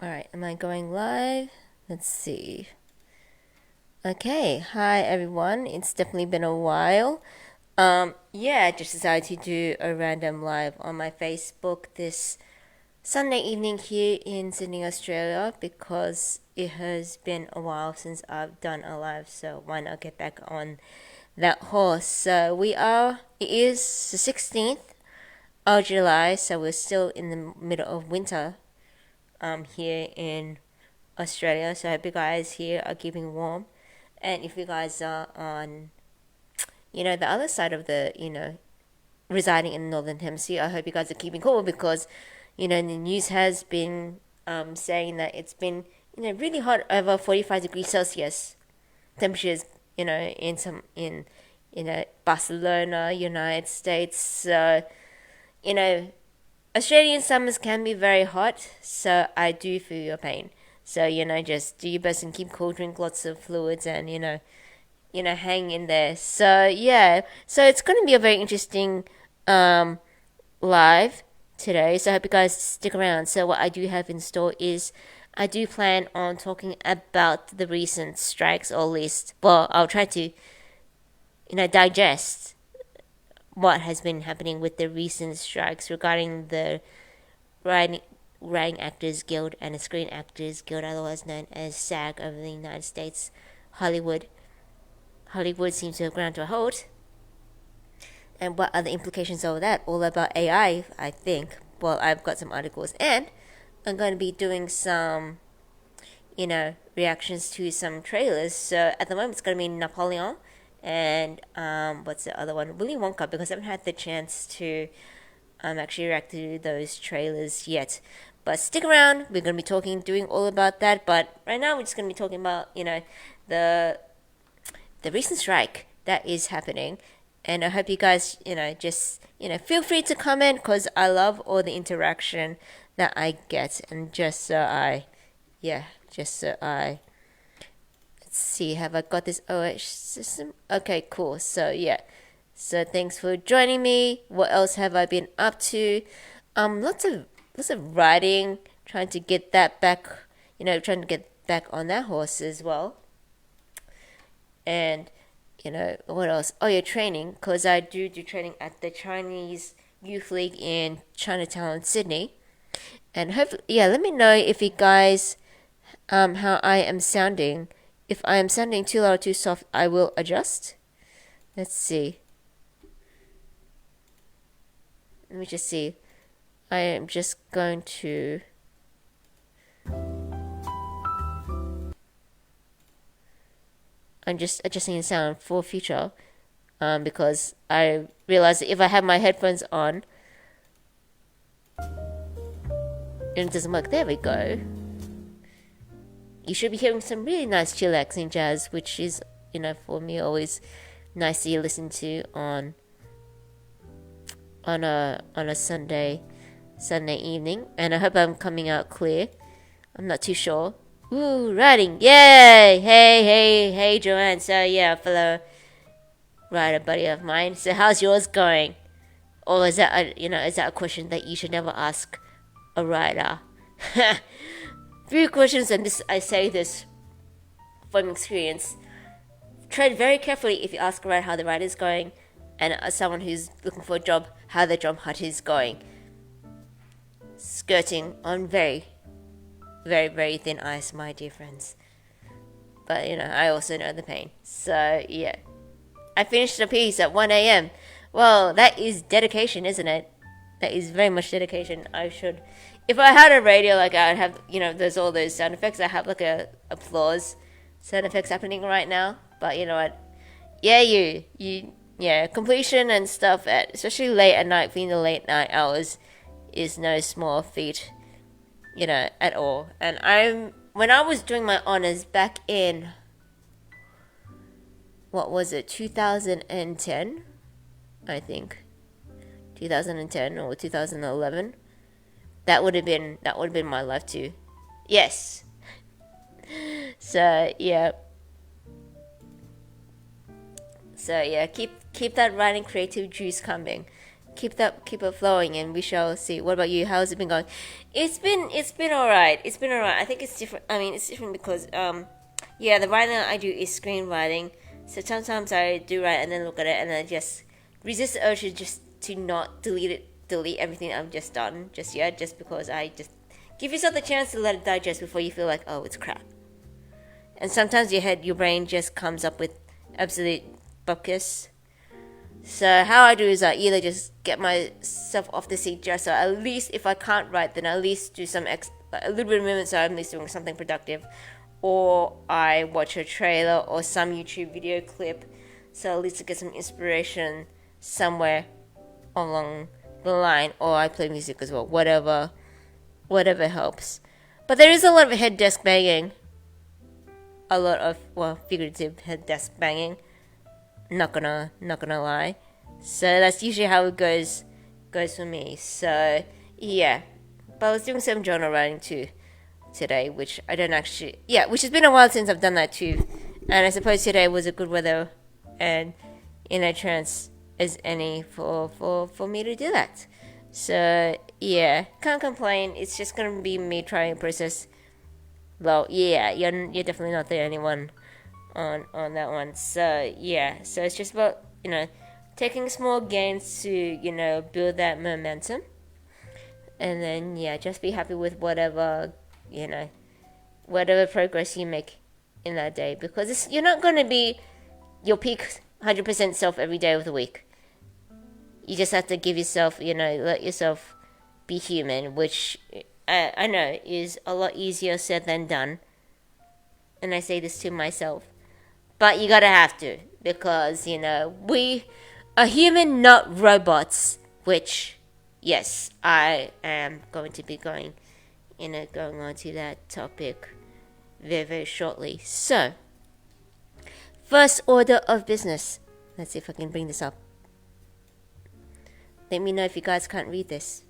Alright, am I going live? Let's see. Okay, hi everyone. It's definitely been a while. I just decided to do a random live on my Facebook this Sunday evening here in Sydney, Australia, because it has been a while since I've done a live, so why not get back on that horse? So it is the 16th of July, so we're still in the middle of winter here in Australia. So I hope you guys here are keeping warm. And if you guys are on, the other side of residing in the Northern Hemisphere, I hope you guys are keeping cool because, the news has been saying that it's been, really hot over 45 degrees Celsius temperatures, Barcelona, United States. So, you know, Australian summers can be very hot, so I do feel your pain. So, just do your best and keep cool, drink lots of fluids, and, hang in there. So, yeah. So, it's going to be a very interesting live today. So, I hope you guys stick around. So, what I do have in store is I do plan on talking about the recent strikes, or at least, well, I'll try to, digest what has been happening with the recent strikes regarding the writing, Writing Actors Guild and the Screen Actors Guild, otherwise known as SAG, over the United States. Hollywood seems to have ground to a halt. And what are the implications of that? All about AI, I think. Well, I've got some articles, and I'm going to be doing some, reactions to some trailers. So at the moment, it's going to be Napoleon and what's the other one? Willy Wonka, because I haven't had the chance to actually react to those trailers yet. But stick around. We're going to be doing all about that. But right now, we're just going to be talking about, the recent strike that is happening. And I hope you guys, just, feel free to comment because I love all the interaction that I get. And just so let's see, have I got this OH system? Okay, cool. So, yeah. So thanks for joining me. What else have I been up to? Lots of riding, trying to get that back, trying to get back on that horse as well. And what else? Oh, yeah, training, because I do training at the Chinese Youth League in Chinatown, Sydney. And hopefully, yeah, let me know if you guys, how I am sounding. If I am sounding too loud or too soft, I will adjust. Let's see. Let me just see. I am just going to. I'm just adjusting the sound for future, because I realized that if I have my headphones on, and it doesn't work. There we go. You should be hearing some really nice chillaxing jazz, which is, for me always nice to listen to on a Sunday evening. And I hope I'm coming out clear. I'm not too sure. Ooh, riding! Yay! Hey, Joanne. So yeah, fellow rider buddy of mine. So how's yours going? Or is that a question that you should never ask a rider? Few questions, and I say this from experience. Tread very carefully if you ask a rider how the ride is going, and as someone who's looking for a job, how the job hunt is going. Skirting on very, very, very thin ice, my dear friends. But, I also know the pain. So, yeah. I finished the piece at 1 a.m. Well, that is dedication, isn't it? That is very much dedication. I should... If I had a radio, like, I'd have, there's all those sound effects. I have, like, a applause sound effects happening right now. But, you know what? Yeah, completion and stuff, especially late at night, being the late night hours, is no small feat, at all. And when I was doing my honors back in, what was it, 2010, I think, 2010 or 2011. That would have been my life too. Yes. So yeah. Keep that writing creative juice coming. keep it flowing, and we shall see. What about you? How's it been going? It's been all right. It's been all right. I think it's different. I mean, it's different because yeah, the writing I do is screenwriting. So sometimes I do write and then look at it and then I just resist the urge just to not delete everything I've just done just yet, just because I just give yourself the chance to let it digest before you feel like, oh, it's crap. And sometimes your brain just comes up with absolute buckus. So how I do is I either just get myself off the seat just so at least if I can't write, then at least do a little bit of movement so I'm at least doing something productive. Or I watch a trailer or some YouTube video clip so at least to get some inspiration somewhere along the line. Or I play music as well, whatever helps. But there is a lot of head desk banging. A lot of, well, figurative head desk banging. Not gonna lie. So that's usually how it goes for me. So yeah, but I was doing some journal writing too today, which I don't actually, which has been a while since I've done that too. And I suppose today was a good weather and chance as any for me to do that. So yeah, can't complain. It's just gonna be me trying to process. Well, yeah, you're definitely not the only one on that one. So yeah, so it's just about taking small gains to build that momentum, and then just be happy with whatever progress you make in that day, because you're not going to be your peak 100% self every day of the week. You just have to give yourself, let yourself be human, which I know is a lot easier said than done, and I say this to myself. But you gotta have to, because, we are human, not robots, which, yes, I am going to be going on to that topic very, very shortly. So, first order of business. Let's see if I can bring this up. Let me know if you guys can't read this.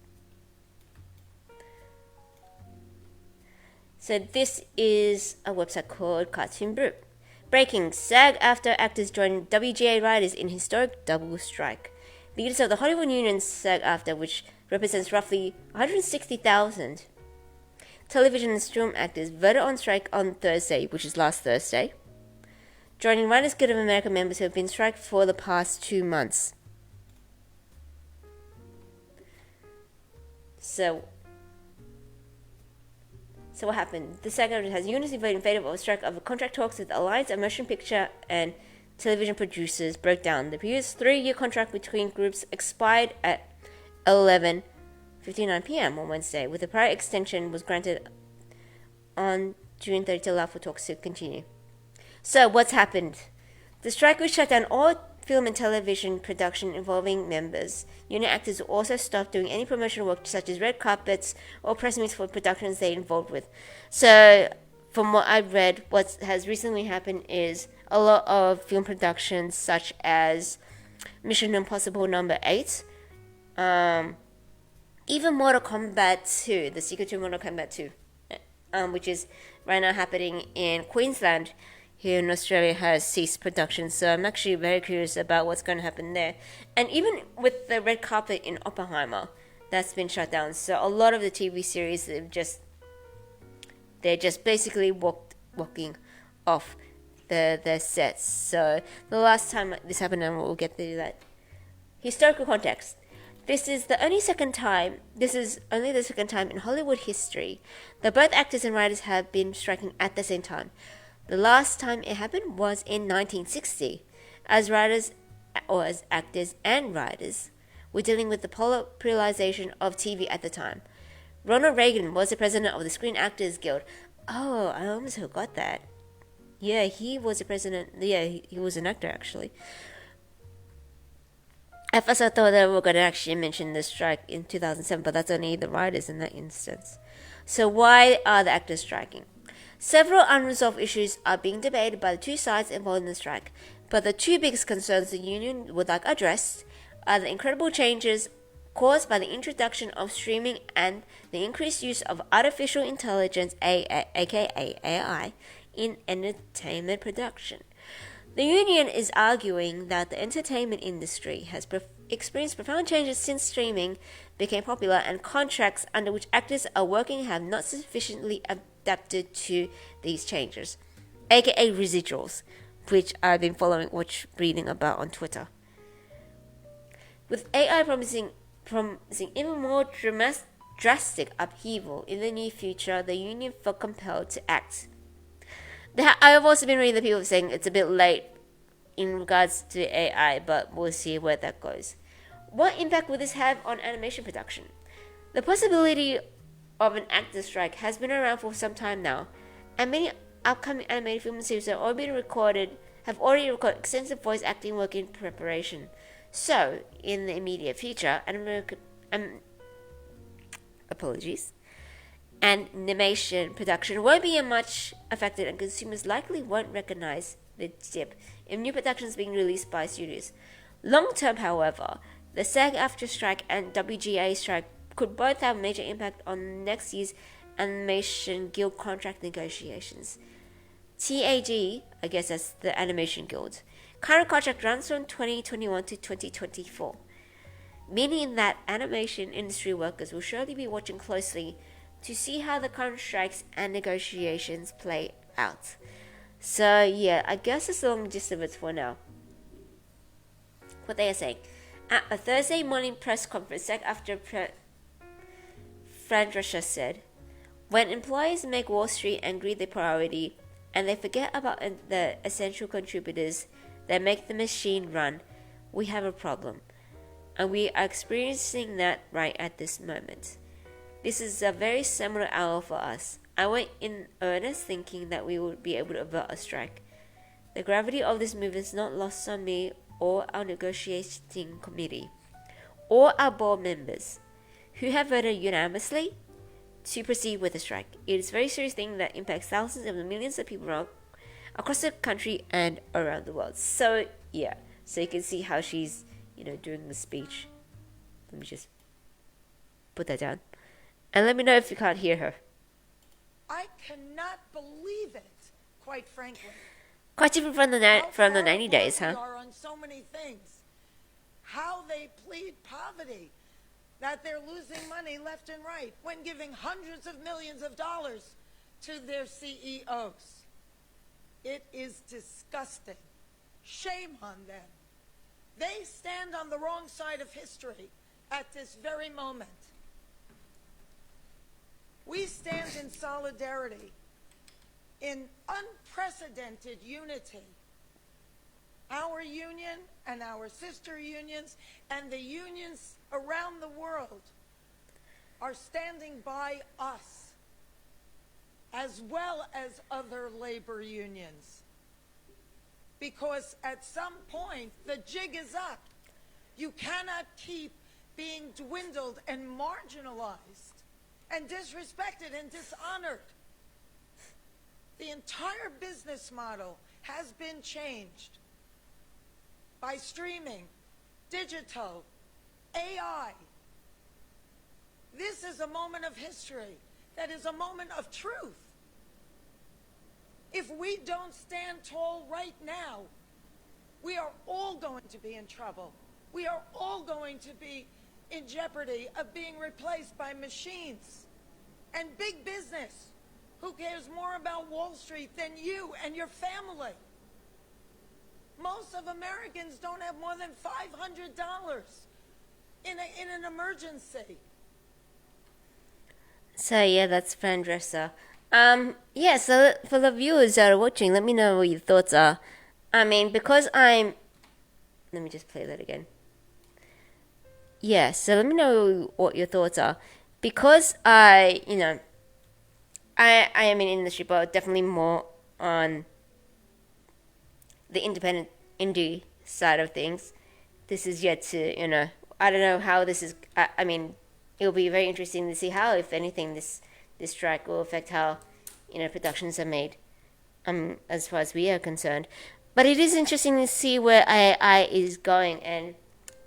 So this is a website called Cartoon Brew. Breaking: SAG-AFTRA actors join WGA writers in historic double strike. Leaders of the Hollywood Union SAG-AFTRA, which represents roughly 160,000 television and film actors, voted on strike on Thursday, which is last Thursday, joining Writers Guild of America members who have been strike for the past 2 months. So what happened? The SAG has unanimously voted in favor of a strike of contract talks with Alliance of Motion Picture and Television Producers broke down. The previous 3-year contract between groups expired at 11:59 p.m. on Wednesday, with the prior extension was granted on June 30 to allow for talks to continue. So what's happened? The strike will shut down all film and television production involving members. Union actors will also stop doing any promotional work such as red carpets or press meets for productions they're involved with. So, from what I've read, what has recently happened is a lot of film productions such as Mission Impossible number 8, even Mortal Kombat 2, the sequel to Mortal Kombat 2, which is right now happening in Queensland, here in Australia, has ceased production. So I'm actually very curious about what's going to happen there. And even with the red carpet in Oppenheimer, that's been shut down. So a lot of the TV series, they're just basically walking off their sets. So the last time this happened, and we'll get to that. Historical context. This is only the second time in Hollywood history that both actors and writers have been striking at the same time. The last time it happened was in 1960, as actors and writers were dealing with the polarization of TV at the time. Ronald Reagan was the president of the Screen Actors Guild. Oh, I almost forgot that. Yeah, he was the president. Yeah, he was an actor, actually. At first I thought that we were going to actually mention the strike in 2007, but that's only the writers in that instance. So why are the actors striking? Several unresolved issues are being debated by the two sides involved in the strike, but the two biggest concerns the union would like addressed are the incredible changes caused by the introduction of streaming and the increased use of artificial intelligence, aka AI, in entertainment production. The union is arguing that the entertainment industry experienced profound changes since streaming became popular, and contracts under which actors are working have not sufficiently adapted to these changes, aka residuals, which I've been reading about on Twitter. With AI promising even more drastic upheaval in the near future, the union felt compelled to act. I have also been reading the people saying it's a bit late in regards to AI, but we'll see where that goes. What impact will this have on animation production? The possibility of an actor strike has been around for some time now, and many upcoming animated film series have already recorded extensive voice acting work in preparation. So, in the immediate future, animation production won't be much affected, and consumers likely won't recognize the dip in new productions being released by studios. Long term, however, the SAG-AFTRA strike and WGA strike could both have major impact on next year's Animation Guild contract negotiations. TAG, I guess that's the Animation Guild, current contract runs from 2021 to 2024, meaning that animation industry workers will surely be watching closely to see how the current strikes and negotiations play out. So yeah, I guess that's the long gist of it for now. What they are saying. At a Thursday morning press conference, after Fran Drescher said, "When employees make Wall Street and greed their priority, and they forget about the essential contributors that make the machine run, we have a problem. And we are experiencing that right at this moment. This is a very similar hour for us. I went in earnest thinking that we would be able to avert a strike. The gravity of this move is not lost on me or our negotiating committee, or our board members, who have voted unanimously to proceed with the strike. It is a very serious thing that impacts thousands of millions of people across the country and around the world." So yeah, so you can see how she's, doing the speech. Let me just put that down. And let me know if you can't hear her. I cannot believe it, quite frankly. Quite different from the 90 days, huh? Are on so many things. How they plead poverty, that they're losing money left and right when giving hundreds of millions of dollars to their CEOs. It is disgusting. Shame on them. They stand on the wrong side of history at this very moment. We stand in solidarity, in unprecedented unity. Our union and our sister unions and the unions around the world are standing by us, as well as other labor unions. Because at some point, the jig is up. You cannot keep being dwindled and marginalized and disrespected and dishonored. The entire business model has been changed by streaming, digital, AI. This is a moment of history that is a moment of truth. If we don't stand tall right now, we are all going to be in trouble. We are all going to be in jeopardy of being replaced by machines and big business, who cares more about Wall Street than you and your family. Most of Americans don't have more than $500 in an emergency. So yeah, that's Fran Drescher. Yeah, so for the viewers that are watching, let me know what your thoughts are. I mean, because let me just play that again. Yeah, so let me know what your thoughts are. Because I am in industry, but definitely more on the independent indie side of things. This is yet to, I don't know how this is, I mean, it'll be very interesting to see how, if anything, this strike will affect how, productions are made, as far as we are concerned. But it is interesting to see where AI is going, and,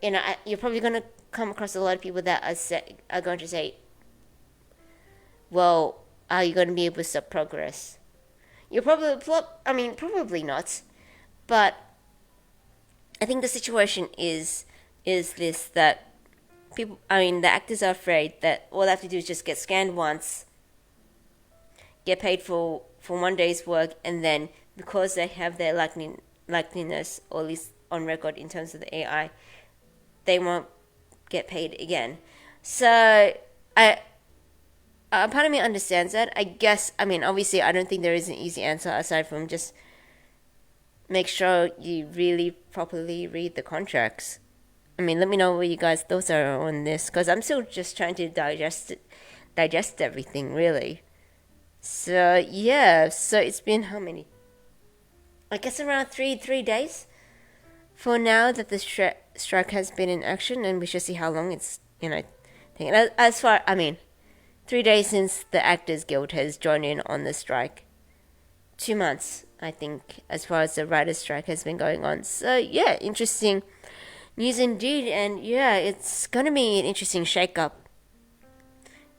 you're probably going to come across a lot of people that are going to say, well, are you going to be able to stop progress? You're probably not. But I think the situation is is this, that people, I mean, the actors are afraid that all they have to do is just get scanned once, get paid for 1 day's work, and then because they have their likeliness, or at least on record in terms of the AI, they won't get paid again. So part of me understands that. I guess, I mean, obviously, I don't think there is an easy answer aside from just make sure you really properly read the contracts. I mean, let me know what you guys' thoughts are on this, because I'm still just trying to digest everything, really. So, yeah, so it's been how many? I guess around three days for now that the strike has been in action, and we should see how long it's, taking. As far, I mean, 3 days since the Actors Guild has joined in on the strike. 2 months, I think, as far as the writer's strike has been going on. So, yeah, interesting news indeed. And, yeah, it's going to be an interesting shake-up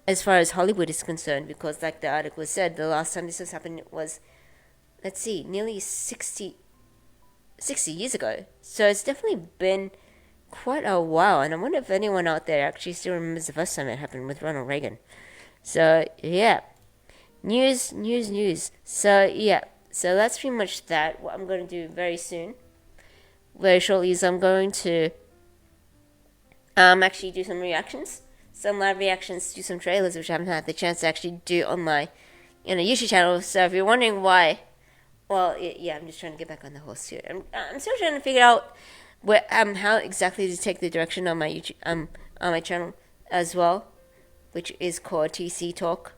as far as Hollywood is concerned. Because, like the article said, the last time this has happened was, let's see, nearly 60 years ago. So, it's definitely been quite a while. And I wonder if anyone out there actually still remembers the first time it happened with Ronald Reagan. So, yeah. News. So, yeah. So, that's pretty much that. What I'm going to do very shortly, is I'm going to actually do some reactions. Some live reactions to some trailers, which I haven't had the chance to actually do on my YouTube channel. So, if you're wondering why, well, yeah, I'm just trying to get back on the horse here. I'm still trying to figure out how exactly to take the direction on my YouTube, on my channel as well, which is called TC Talk.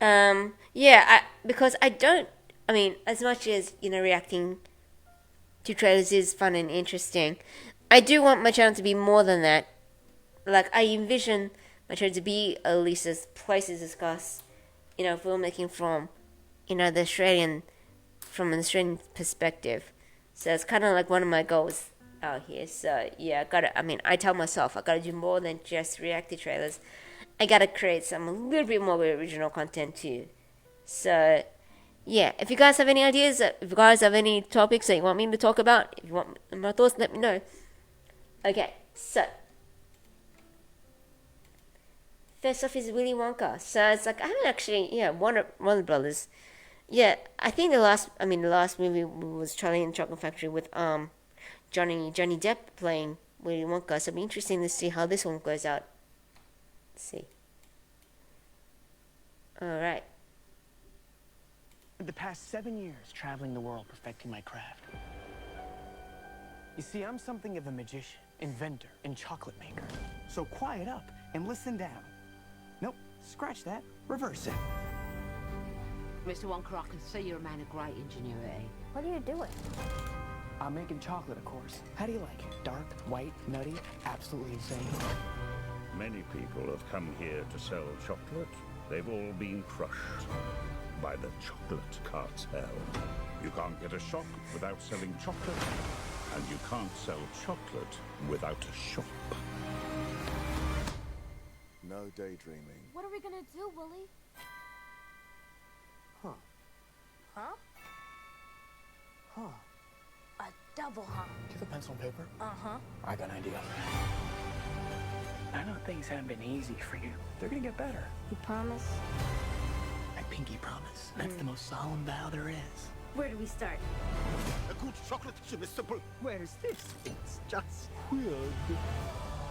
Because I mean, as much as, reacting to trailers is fun and interesting, I do want my channel to be more than that. Like, I envision my channel to be at least a place to discuss, filmmaking from, from an Australian perspective. So it's kind of like one of my goals out here. So, yeah, I tell myself I gotta do more than just react to trailers. I gotta create a little bit more original content too. So, yeah, if you guys have any ideas, if you guys have any topics that you want me to talk about, if you want my thoughts, let me know. Okay, so first off is Willy Wonka. So it's like I haven't actually, Warner Brothers. Yeah, I think the last movie was Charlie and the Chocolate Factory with Johnny Depp playing Willy Wonka. So it'll be interesting to see how this one goes out. Let's see. Alright. The past 7 years traveling the world perfecting my craft. You see, I'm something of a magician, inventor, and chocolate maker. So quiet up and listen down. Nope, scratch that, reverse it. Mr. Wonka, I can see you're a man of great ingenuity. What are you doing? I'm making chocolate, of course. How do you like it? Dark, white, nutty, absolutely insane. Many people have come here to sell chocolate. They've all been crushed by the chocolate cartel. You can't get a shop without selling chocolate, and you can't sell chocolate without a shop. No daydreaming. What are we gonna do, Willy? Huh? A double huh. Do you have a pencil and paper? Uh-huh. I got an idea. I know things haven't been easy for you. They're gonna get better. You promise? I pinky promise. That's the most solemn vow there is. Where do we start? A good chocolate chip is simple. Where's this? It's just weird.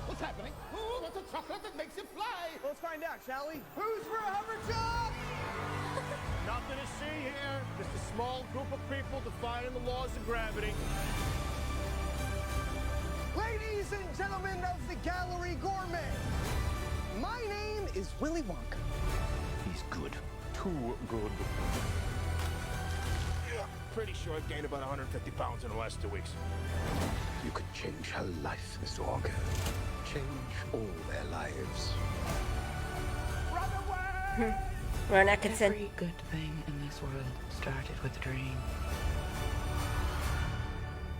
What's happening? Oh, what's a chocolate that makes it fly? Let's find out, shall we? Who's for a hover job? Nothing to see here. Just a small group of people defying the laws of gravity. Ladies and gentlemen of the Gallery Gourmet, my name is Willy Wonka. He's good. Too good. Pretty sure I've gained about 150 pounds in the last 2 weeks. You could change her life, Mr. Wonka. Change all their lives. Run away! Ron Atkinson. Every good thing in this world started with a dream.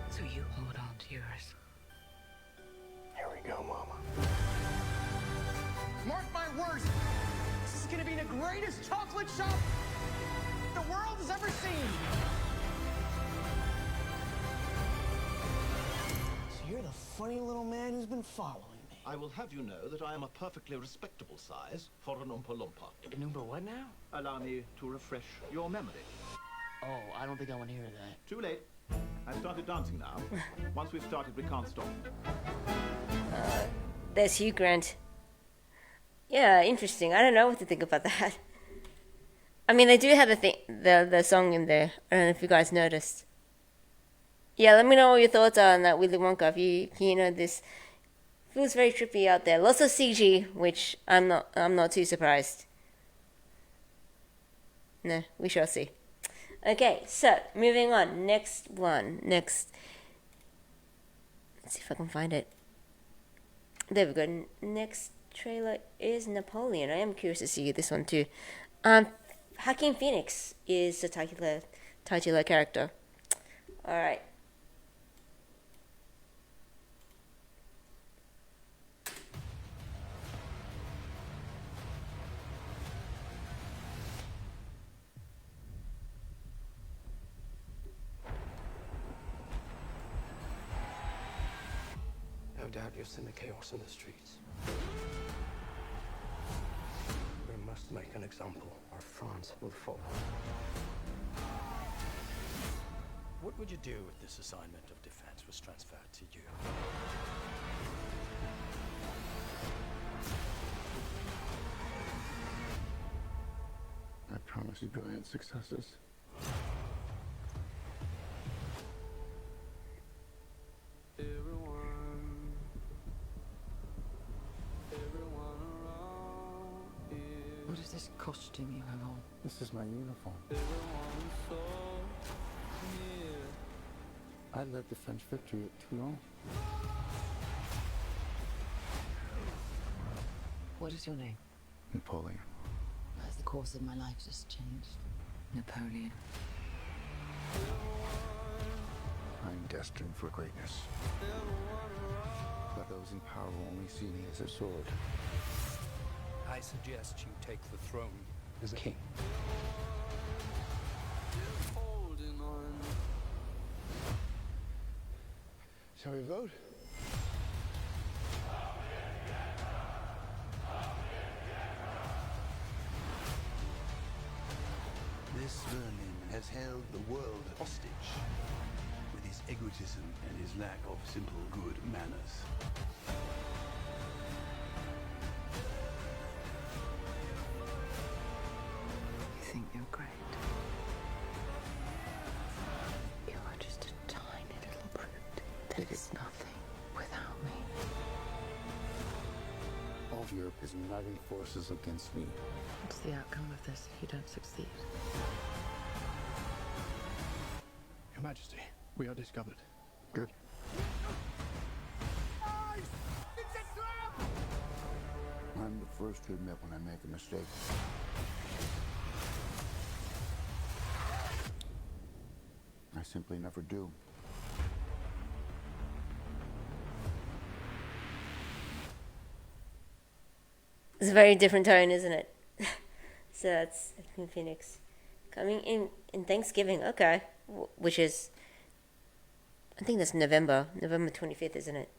So you hold on to yours. Here we go, Mama. Mark my words, this is gonna be the greatest chocolate shop the world has ever seen. So you're the funny little man who's been following me. I will have you know that I am a perfectly respectable size for an Oompa Loompa. An Oompa what now? Allow me to refresh your memory. Oh, I don't think I want to hear that. Too late. I've started dancing now. Once we've started, we can't stop. There's Hugh Grant. Yeah, interesting. I don't know what to think about that. I mean, they do have the song in there. I don't know if you guys noticed. Yeah, let me know what your thoughts are on that Willy Wonka. If you know this, feels very trippy out there. Lots of CG, which I'm not too surprised. No, we shall see. Okay, so moving on. Next. Let's see if I can find it. There we go. Next trailer is Napoleon. I am curious to see this one too. Joaquin Phoenix is the titular character. All right. No doubt you've seen the chaos in the streets. We must make an example, or France will fall. What would you do if this assignment of defense was transferred to you? I promise you brilliant successes. What is this costume you have on? This is my uniform. I led the French victory at Toulon. What is your name? Napoleon. Has the course of my life just changed? Napoleon. I'm destined for greatness. But those in power will only see me as a sword. I suggest you take the throne As a king. Shall we vote? This vermin has held the world hostage with his egotism and his lack of simple good manners. You think you're great? You are just a tiny little brute that is nothing without me. All of Europe is uniting forces against me. What's the outcome of this if you don't succeed? Your Majesty, we are discovered. Good. I'm the first to admit when I make a mistake. I simply never do. It's a very different tone, isn't it? So that's Phoenix coming in Thanksgiving. Okay, which is, I think that's November 25th, isn't it?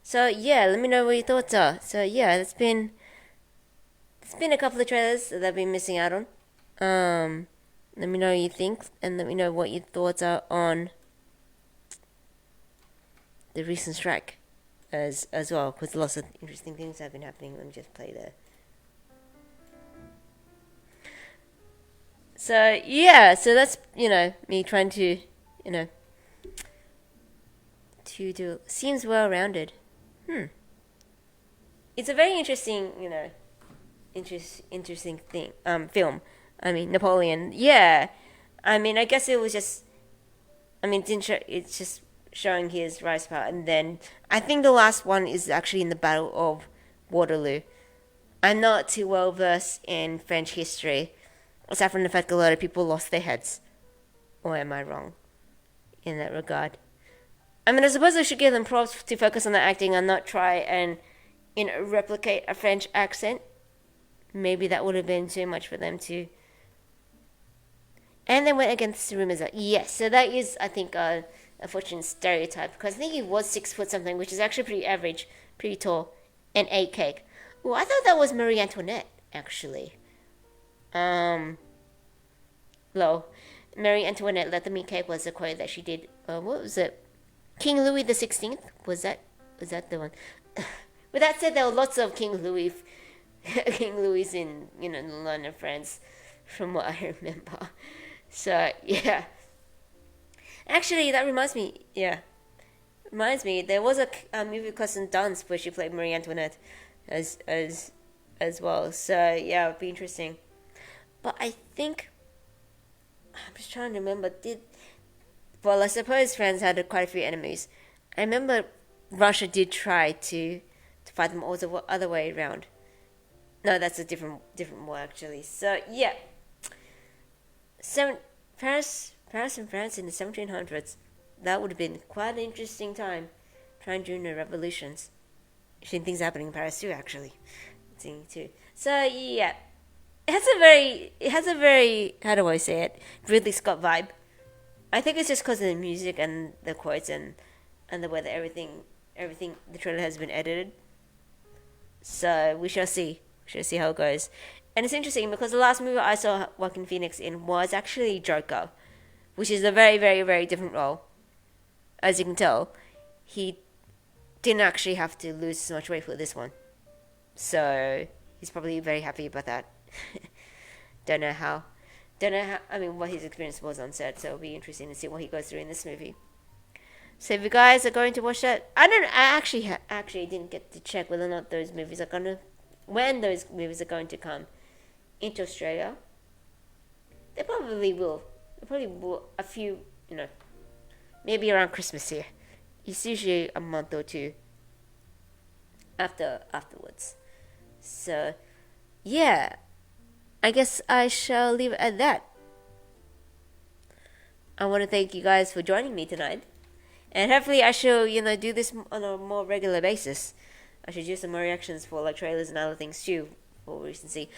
So yeah, let me know what your thoughts are. So yeah, it's been a couple of trailers that I've been missing out on. Let me know what you think, and let me know what your thoughts are on the recent strike as well, because lots of interesting things have been happening. Let me just play there. So yeah, so that's me trying to to do, seems well rounded. It's a very interesting interesting thing film. I mean, Napoleon. Yeah, I mean, I guess it was just, it's just showing his rise to power, and then I think the last one is actually in the Battle of Waterloo. I'm not too well versed in French history, aside from the fact a lot of people lost their heads. Or am I wrong in that regard? I mean, I suppose I should give them props to focus on the acting and not try and replicate a French accent. Maybe that would have been too much for them to. And they went against the rumors. Yes, so that is, I think, a unfortunate stereotype, because I think he was 6 foot something, which is actually pretty average, pretty tall, and ate cake. Oh, I thought that was Marie Antoinette, actually. Low. Marie Antoinette let them eat cake was a quote that she did. What was it? King Louis the 16th? Was that the one? With that said, there were lots of King Louis in, London, France, from what I remember. So, yeah. Actually, that reminds me, there was a movie called St. Dance where she played Marie Antoinette as well. So, yeah, it'd be interesting. But I think, I'm just trying to remember, I suppose France had quite a few enemies. I remember Russia did try to fight them all the other way around. No, that's a different war, actually. So, yeah. Paris and France in the 1700s. That would have been quite an interesting time, trying during the revolutions. I've seen things happening in Paris too, actually. So, yeah. It has a very, how do I say it, Ridley Scott vibe. I think it's just because of the music and the quotes and the way that everything, the trailer has been edited. So we shall see. We shall see how it goes. And it's interesting because the last movie I saw Joaquin Phoenix in was actually Joker, which is a very, very, very different role. As you can tell, he didn't actually have to lose so much weight for this one. So he's probably very happy about that. Don't know how, what his experience was on set, so it'll be interesting to see what he goes through in this movie. So if you guys are going to watch that, I actually didn't get to check whether or not when those movies are going to come into Australia. They probably will. A few, maybe around Christmas here. It's usually a month or two afterwards. So, yeah. I guess I shall leave it at that. I want to thank you guys for joining me tonight. And hopefully I shall, do this on a more regular basis. I should do some more reactions for trailers and other things too for recency.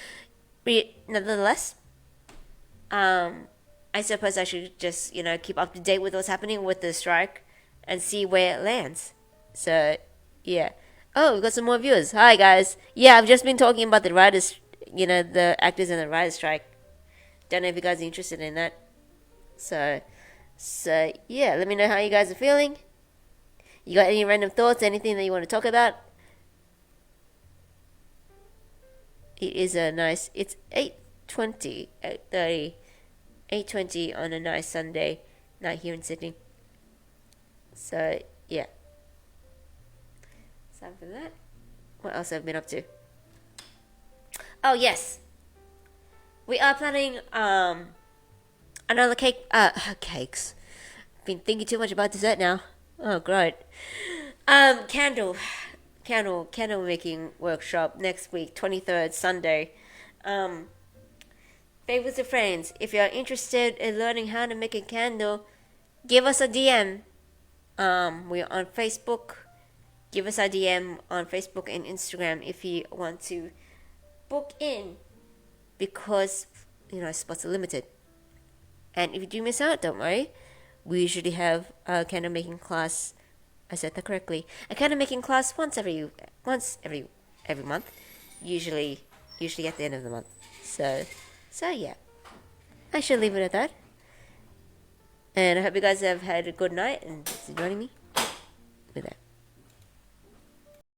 But nonetheless, I suppose I should just, keep up to date with what's happening with the strike and see where it lands. So, yeah. Oh, we've got some more viewers. Hi, guys. Yeah, I've just been talking about the writers, the actors in the writers' strike. Don't know if you guys are interested in that. So yeah, let me know how you guys are feeling. You got any random thoughts, anything that you want to talk about? It is it's 8:20 on a nice Sunday night here in Sydney. So, yeah. Aside from that, what else have I been up to? Oh, yes. We are planning, another cakes. Been thinking too much about dessert now. Oh, great. Candle making workshop next week, 23rd, Sunday. Favorites of friends, if you're interested in learning how to make a candle, give us a DM. We're on Facebook. Give us a DM on Facebook and Instagram if you want to book in, because spots are limited. And if you do miss out, don't worry. We usually have a candle making class. I said that correctly. A candle making class once every month. Usually at the end of the month. So yeah, I shall leave it at that. And I hope you guys have had a good night and thanks for joining me.